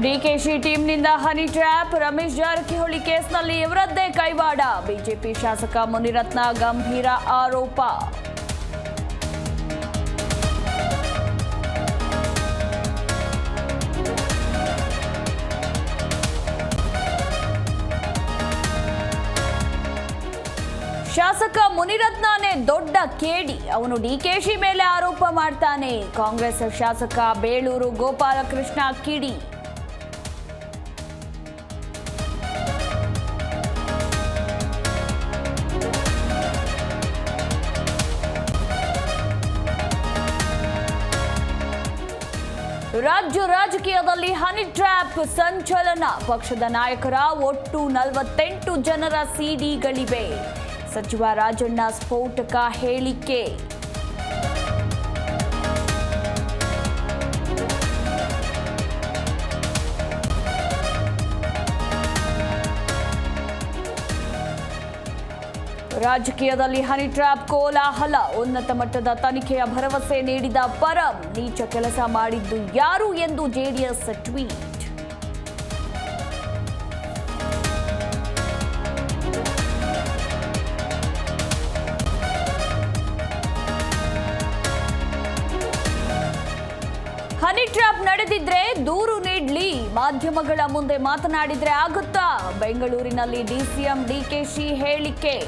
DKShi ಟೀಮ್ನಿಂದ honey trap, Ramesh Jarkiholi ಕೇಸ್ನಲ್ಲಿ ಇವರದ್ದೇ ಕೈವಾಡ, BJP ಶಾಸಕ ಮುನಿರತ್ನ ಗಂಭೀರ ಆರೋಪ. ಶಾಸಕ ಮುನಿರತ್ನನೇ ದೊಡ್ಡ ಕೇಡಿ, ಅವನು ಡಿಕೆಶಿ ಮೇಲೆ ಆರೋಪ ಮಾಡ್ತಾನೆ. ಕಾಂಗ್ರೆಸ್ ಶಾಸಕ ಬೇಳೂರು ಗೋಪಾಲಕೃಷ್ಣ ಕಿಡಿ. ರಾಜ್ಯ ರಾಜಕೀಯದಲ್ಲಿ ಹನಿ ಟ್ರ್ಯಾಪ್ ಸಂಚಲನ. ಪಕ್ಷದ ನಾಯಕರ ಒಟ್ಟು 48 ಜನರ ಸಿಡಿಗಳಿವೆ. ಸಚಿವ ರಾಜಣ್ಣ ಸ್ಫೋಟಕ ಹೇಳಿಕೆ. ರಾಜಕೀಯದಲ್ಲಿ ಹನಿ ಟ್ರ್ಯಾಪ್ ಕೋಲಾಹಲ. ಉನ್ನತ ಮಟ್ಟದ ತನಿಖೆಯ ಭರವಸೆ ನೀಡಿದ ಪರಂ, ನೀಚ ಕೆಲಸ ಮಾಡಿದ್ದು ಯಾರು ಎಂದು ಜೆಡಿಎಸ್ ಟ್ವೀಟ್. ಹನಿ ಟ್ರ್ಯಾಪ್ ನಡೆದಿದ್ರೆ ದೂರು ನೀಡ್ಲಿ, ಮಾಧ್ಯಮಗಳ ಮುಂದೆ ಮಾತನಾಡಿದ್ರೆ ಆಗುತ್ತಾ? ಬೆಂಗಳೂರಿನಲ್ಲಿ ಡಿಸಿಎಂ ಡಿಕೆಶಿ ಹೇಳಿಕೆ.